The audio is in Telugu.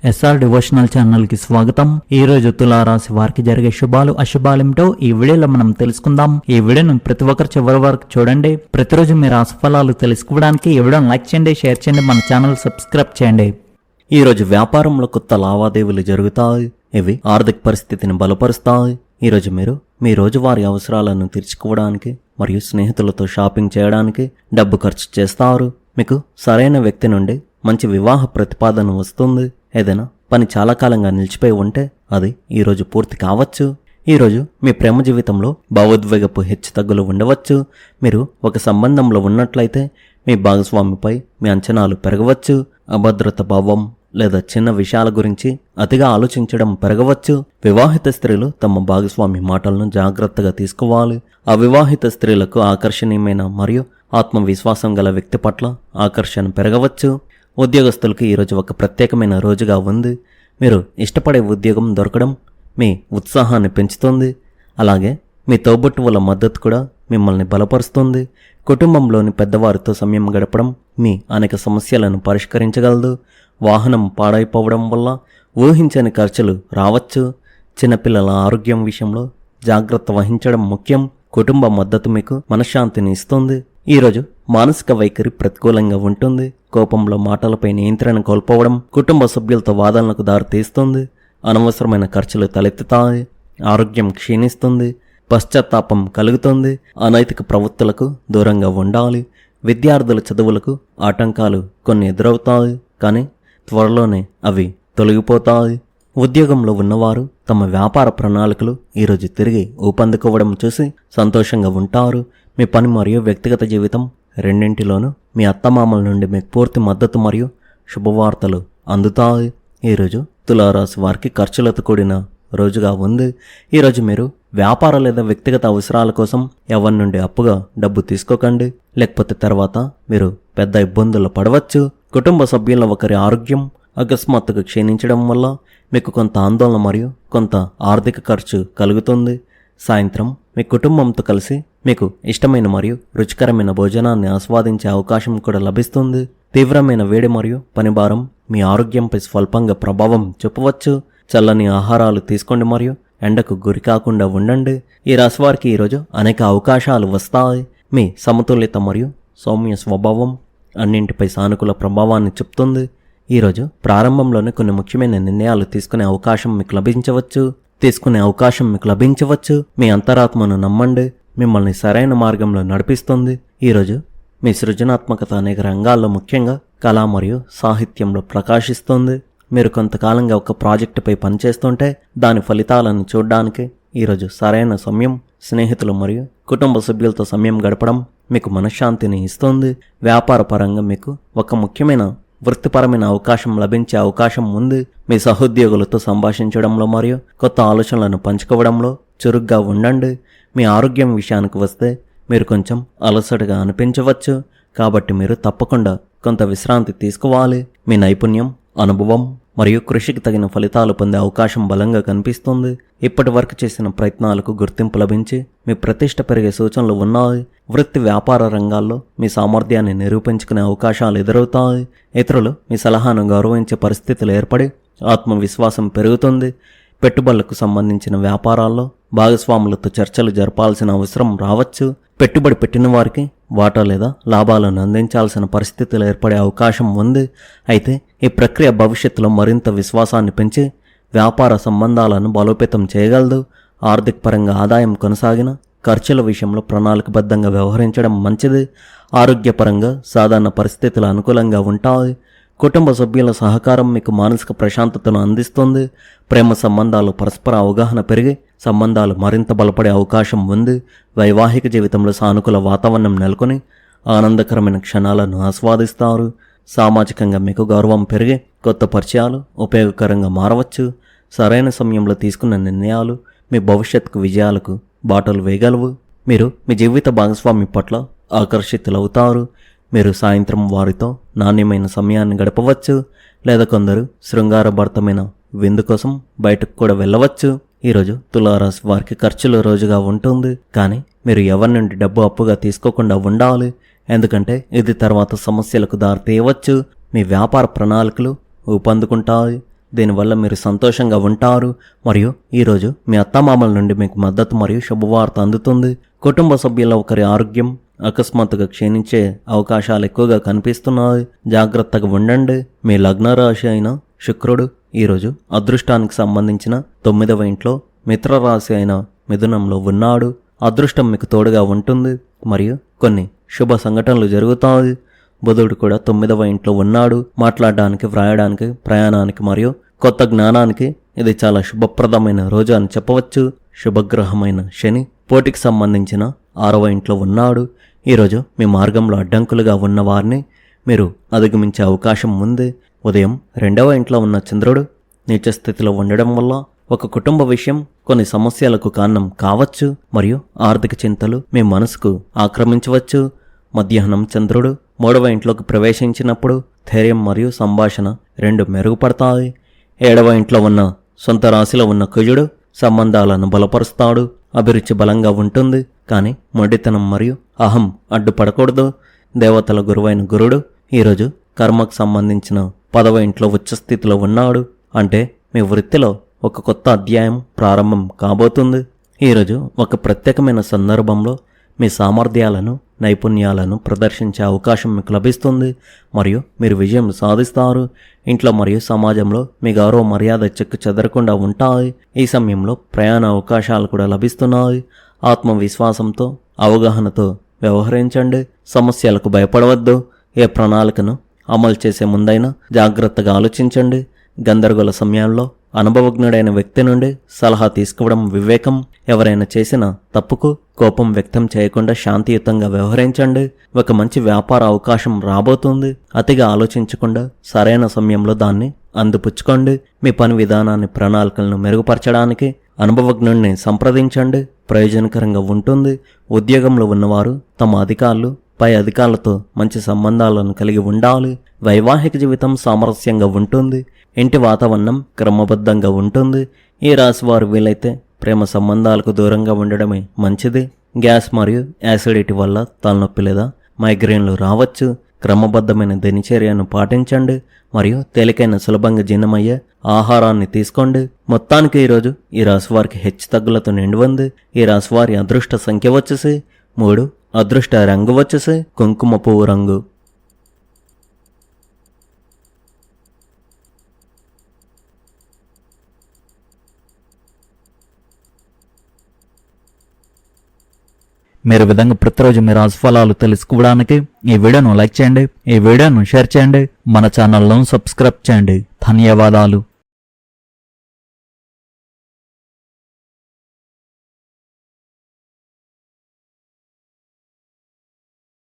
ఎస్ఆర్ డివోషనల్ ఛానల్ కి స్వాగతం. ఈ రోజు తులారాశి వారికి జరిగే శుభాలు అశుభాలేమిటో ఈ వీడియోలో మనం తెలుసుకుందాం. ఈ వీడియోను ప్రతి ఒక్కరు చివరి వరకు చూడండి. ప్రతిరోజు మీ రాశి ఫలాలు తెలుసుకోవడానికి ఈ వీడియోను లైక్ చేయండి, షేర్ చేయండి, మన ఛానల్ సబ్స్క్రైబ్ చేయండి. ఈ రోజు వ్యాపారంలో కొత్త లావాదేవీలు జరుగుతాయి. ఇవి ఆర్థిక పరిస్థితిని బలపరుస్తాయి. ఈ రోజు మీరు మీ రోజువారీ అవసరాలను తీర్చుకోవడానికి మరియు స్నేహితులతో షాపింగ్ చేయడానికి డబ్బు ఖర్చు చేస్తారు. మీకు సరైన వ్యక్తి నుండి మంచి వివాహ ప్రతిపాదన వస్తుంది. ఏదైనా పని చాలా కాలంగా నిలిచిపోయి ఉంటే అది ఈరోజు పూర్తి కావచ్చు. ఈరోజు మీ ప్రేమ జీవితంలో భావోద్వేగపు హెచ్చుతగ్గులు ఉండవచ్చు. మీరు ఒక సంబంధంలో ఉన్నట్లయితే మీ భాగస్వామిపై మీ అంచనాలు పెరగవచ్చు. అభద్రత భావం లేదా చిన్న విషయాల గురించి అతిగా ఆలోచించడం పెరగవచ్చు. వివాహిత స్త్రీలు తమ భాగస్వామి మాటలను జాగ్రత్తగా తీసుకోవాలి. అవివాహిత స్త్రీలకు ఆకర్షణీయమైన మరియు ఆత్మవిశ్వాసం గల వ్యక్తి పట్ల ఆకర్షణ పెరగవచ్చు. ఉద్యోగస్తులకు ఈరోజు ఒక ప్రత్యేకమైన రోజుగా ఉంది. మీరు ఇష్టపడే ఉద్యోగం దొరకడం మీ ఉత్సాహాన్ని పెంచుతుంది. అలాగే మీ తోబుట్టువుల మద్దతు కూడా మిమ్మల్ని బలపరుస్తుంది. కుటుంబంలోని పెద్దవారితో సమయం గడపడం మీ అనేక సమస్యలను పరిష్కరించగలదు. వాహనం పాడైపోవడం వల్ల ఊహించని ఖర్చులు రావచ్చు. చిన్నపిల్లల ఆరోగ్యం విషయంలో జాగ్రత్త వహించడం ముఖ్యం. కుటుంబ మద్దతు మీకు మనశ్శాంతిని ఇస్తుంది. ఈరోజు మానసిక వైఖరి ప్రతికూలంగా ఉంటుంది. కోపంలో మాటలపై నియంత్రణ కోల్పోవడం కుటుంబ సభ్యులతో వాదనలకు దారితీస్తుంది. అనవసరమైన ఖర్చులు తలెత్తుతాయి. ఆరోగ్యం క్షీణిస్తుంది. పశ్చాత్తాపం కలుగుతుంది. అనైతిక ప్రవృత్తులకు దూరంగా ఉండాలి. విద్యార్థుల చదువులకు ఆటంకాలు కొన్ని ఎదురవుతాయి, కానీ త్వరలోనే అవి తొలగిపోతాయి. ఉద్యోగంలో ఉన్నవారు తమ వ్యాపార ప్రణాళికలు ఈరోజు తిరిగి ఊపందుకోవడం చూసి సంతోషంగా ఉంటారు. మీ పని మరియు వ్యక్తిగత జీవితం రెండింటిలోనూ మీ అత్తమామల నుండి మీకు పూర్తి మద్దతు మరియు శుభవార్తలు అందుతాయి. ఈరోజు తులారాశి వారికి ఖర్చులతో కూడిన రోజుగా ఉంది. ఈరోజు మీరు వ్యాపార లేదా వ్యక్తిగత అవసరాల కోసం ఎవరి నుండి అప్పుగా డబ్బు తీసుకోకండి, లేకపోతే తర్వాత మీరు పెద్ద ఇబ్బందులు పడవచ్చు. కుటుంబ సభ్యుల ఒకరి ఆరోగ్యం అకస్మాత్తుగా క్షీణించడం వల్ల మీకు కొంత ఆందోళన మరియు కొంత ఆర్థిక ఖర్చు కలుగుతుంది. సాయంత్రం మీ కుటుంబంతో కలిసి మీకు ఇష్టమైన మరియు రుచికరమైన భోజనాన్ని ఆస్వాదించే అవకాశం కూడా లభిస్తుంది. తీవ్రమైన వేడి మరియు పనిభారం మీ ఆరోగ్యంపై స్వల్పంగా ప్రభావం చూపవచ్చు. చల్లని ఆహారాలు తీసుకోండి మరియు ఎండకు గురి కాకుండా ఉండండి. ఈ రాశి వారికి ఈరోజు అనేక అవకాశాలు వస్తాయి. మీ సమతుల్యత మరియు సౌమ్య స్వభావం అన్నింటిపై సానుకూల ప్రభావాన్ని చూపుతుంది. ఈరోజు ప్రారంభంలోనే కొన్ని ముఖ్యమైన నిర్ణయాలు తీసుకునే అవకాశం మీకు లభించవచ్చు. మీ అంతరాత్మను నమ్మండి, మిమ్మల్ని సరైన మార్గంలో నడిపిస్తుంది. ఈరోజు మీ సృజనాత్మకత అనేక రంగాల్లో ముఖ్యంగా కళ మరియు సాహిత్యంలో ప్రకాశిస్తుంది. మీరు కొంతకాలంగా ఒక ప్రాజెక్టుపై పనిచేస్తుంటే దాని ఫలితాలను చూడడానికి ఈరోజు సరైన సమయం. స్నేహితులు మరియు కుటుంబ సభ్యులతో సమయం గడపడం మీకు మనశ్శాంతిని ఇస్తుంది. వ్యాపార పరంగా మీకు ఒక ముఖ్యమైన వృత్తిపరమైన అవకాశం లభించే అవకాశం ఉంది. మీ సహోద్యోగులతో సంభాషించడంలో మరియు కొత్త ఆలోచనలను పంచుకోవడంలో చురుగ్గా ఉండండి. మీ ఆరోగ్యం విషయానికి వస్తే మీరు కొంచెం అలసటగా అనిపించవచ్చు, కాబట్టి మీరు తప్పకుండా కొంత విశ్రాంతి తీసుకోవాలి. మీ నైపుణ్యం, అనుభవం మరియు కృషికి తగిన ఫలితాలు పొందే అవకాశం బలంగా కనిపిస్తుంది. ఇప్పటి వరకు చేసిన ప్రయత్నాలకు గుర్తింపు లభించి మీ ప్రతిష్ట పెరిగే సూచనలు ఉన్నాయి. వృత్తి వ్యాపార రంగాల్లో మీ సామర్థ్యాన్ని నిరూపించుకునే అవకాశాలు ఎదురవుతాయి. ఇతరులు మీ సలహాను గౌరవించే పరిస్థితులు ఏర్పడి ఆత్మవిశ్వాసం పెరుగుతుంది. పెట్టుబడులకు సంబంధించిన వ్యాపారాల్లో భాగస్వాములతో చర్చలు జరపాల్సిన అవసరం రావచ్చు. పెట్టుబడి పెట్టిన వారికి వాటా లేదా లాభాలను అందించాల్సిన పరిస్థితులు ఏర్పడే అవకాశం ఉంది. అయితే ఈ ప్రక్రియ భవిష్యత్తులో మరింత విశ్వాసాన్ని పెంచి వ్యాపార సంబంధాలను బలోపేతం చేయగలదు. ఆర్థిక పరంగా ఆదాయం కొనసాగిన ఖర్చుల విషయంలో ప్రణాళికబద్ధంగా వ్యవహరించడం మంచిది. ఆరోగ్యపరంగా సాధారణ పరిస్థితులు అనుకూలంగా ఉంటాయి. కుటుంబ సభ్యుల సహకారం మీకు మానసిక ప్రశాంతతను అందిస్తుంది. ప్రేమ సంబంధాలు పరస్పర అవగాహన పెరిగి సంబంధాలు మరింత బలపడే అవకాశం ఉంది. వైవాహిక జీవితంలో సానుకూల వాతావరణం నెలకొని ఆనందకరమైన క్షణాలను ఆస్వాదిస్తారు. సామాజికంగా మీకు గౌరవం పెరిగి కొత్త పరిచయాలు ఉపయోగకరంగా మారవచ్చు. సరైన సమయంలో తీసుకున్న నిర్ణయాలు మీ భవిష్యత్తుకు విజయాలకు బాటలు వేయగలవు. మీరు మీ జీవిత భాగస్వామి పట్ల ఆకర్షితులవుతారు. మీరు సాయంత్రం వారితో నాణ్యమైన సమయాన్ని గడపవచ్చు, లేదా కొందరు శృంగారభరితమైన విందు కోసం బయటకు కూడా వెళ్ళవచ్చు. ఈరోజు తులారాశి వారికి ఖర్చుల రోజుగా ఉంటుంది, కానీ మీరు ఎవరి నుండి డబ్బు అప్పుగా తీసుకోకుండా ఉండాలి, ఎందుకంటే ఇది తర్వాత సమస్యలకు దారితీయవచ్చు. మీ వ్యాపార ప్రణాళికలు ఊపందుకుంటాయి. దీనివల్ల మీరు సంతోషంగా ఉంటారు మరియు ఈరోజు మీ అత్తమామల నుండి మీకు మద్దతు మరియు శుభవార్త అందుతుంది. కుటుంబ సభ్యుల ఒకరి ఆరోగ్యం అకస్మాత్తుగా క్షీణించే అవకాశాలు ఎక్కువగా కనిపిస్తున్నాయి. జాగ్రత్తగా ఉండండి. మీ లగ్న రాశి అయిన శుక్రుడు ఈరోజు అదృష్టానికి సంబంధించిన 9వ ఇంట్లో మిత్రరాశి అయిన మిథునంలో ఉన్నాడు. అదృష్టం మీకు తోడుగా ఉంటుంది మరియు కొన్ని శుభ సంఘటనలు జరుగుతాయి. బుధుడు కూడా 9వ ఇంట్లో ఉన్నాడు. మాట్లాడడానికి, వ్రాయడానికి, ప్రయాణానికి మరియు కొత్త జ్ఞానానికి ఇది చాలా శుభప్రదమైన రోజు అని చెప్పవచ్చు. శుభగ్రహమైన శని పోటీకి సంబంధించిన 6వ ఇంట్లో ఉన్నాడు. ఈరోజు మీ మార్గంలో అడ్డంకులుగా ఉన్న వారిని మీరు అధిగమించే అవకాశం ఉంది. ఉదయం 2వ ఇంట్లో ఉన్న చంద్రుడు నీచ స్థితిలో ఉండడం వల్ల ఒక కుటుంబ విషయం కొన్ని సమస్యలకు కారణం కావచ్చు మరియు ఆర్థిక చింతలు మీ మనసుకు ఆక్రమించవచ్చు. మధ్యాహ్నం చంద్రుడు 3వ ఇంట్లోకి ప్రవేశించినప్పుడు ధైర్యం మరియు సంభాషణ రెండు మెరుగుపడతాయి. 7వ ఇంట్లో ఉన్న సొంత రాశిలో ఉన్న కుజుడు సంబంధాలను బలపరుస్తాడు. అభిరుచి బలంగా ఉంటుంది, కానీ మొండితనం మరియు అహం అడ్డుపడకూడదు. దేవతల గురువైన గురుడు ఈరోజు కర్మకు సంబంధించిన 10వ ఇంట్లో ఉచ్చస్థితిలో ఉన్నాడు. అంటే మీ వృత్తిలో ఒక కొత్త అధ్యాయం ప్రారంభం కాబోతుంది. ఈరోజు ఒక ప్రత్యేకమైన సందర్భంలో మీ సామర్థ్యాలను, నైపుణ్యాలను ప్రదర్శించే అవకాశం మీకు లభిస్తుంది మరియు మీరు విజయం సాధిస్తారు. ఇంట్లో మరియు సమాజంలో మీ గౌరవ మర్యాద చెక్కు చెదరకుండా ఉంటాయి. ఈ సమయంలో ప్రయాణ అవకాశాలు కూడా లభిస్తున్నాయి. ఆత్మవిశ్వాసంతో, అవగాహనతో వ్యవహరించండి. సమస్యలకు భయపడవద్దు. ఏ ప్రణాళికను అమలు చేసే ముందైనా జాగ్రత్తగా ఆలోచించండి. గందరగోళ సమయాల్లో అనుభవజ్ఞుడైన వ్యక్తి నుండి సలహా తీసుకోవడం వివేకం. ఎవరైనా చేసిన తప్పుకు కోపం వ్యక్తం చేయకుండా శాంతియుతంగా వ్యవహరించండి. ఒక మంచి వ్యాపార అవకాశం రాబోతుంది. అతిగా ఆలోచించకుండా సరైన సమయంలో దాన్ని అందిపుచ్చుకోండి. మీ పని విధానాన్ని, ప్రణాళికలను మెరుగుపరచడానికి అనుభవజ్ఞుడిని సంప్రదించండి. ప్రయోజనకరంగా ఉంటుంది. ఉద్యోగంలో ఉన్నవారు తమ అధికారులు, పై అధికారులతో మంచి సంబంధాలను కలిగి ఉండాలి. వైవాహిక జీవితం సామరస్యంగా ఉంటుంది. ఇంటి వాతావరణం క్రమబద్ధంగా ఉంటుంది. ఈ రాశి వారు వీలైతే ప్రేమ సంబంధాలకు దూరంగా ఉండడమే మంచిది. గ్యాస్ మరియు యాసిడిటీ వల్ల తలనొప్పి లేదా మైగ్రేన్లు రావచ్చు. క్రమబద్ధమైన దినచర్యను పాటించండి మరియు తేలికైన సులభంగా జీర్ణమయ్యే ఆహారాన్ని తీసుకోండి. మొత్తానికి ఈరోజు ఈ రాశి వారికి హెచ్చు తగ్గులతో నిండి ఉంది. ఈ రాశి వారి అదృష్ట సంఖ్య వచ్చేసి 3, అదృష్ట రంగు వచ్చేసి కుంకుమ పువ్వు రంగు. మీరు విధంగా ప్రతిరోజు మీ రాశిఫలాలు తెలుసుకోవడానికి ఈ వీడియోను లైక్ చేయండి, ఈ వీడియోను షేర్ చేయండి, మన ఛానల్ను సబ్స్క్రైబ్ చేయండి. ధన్యవాదాలు.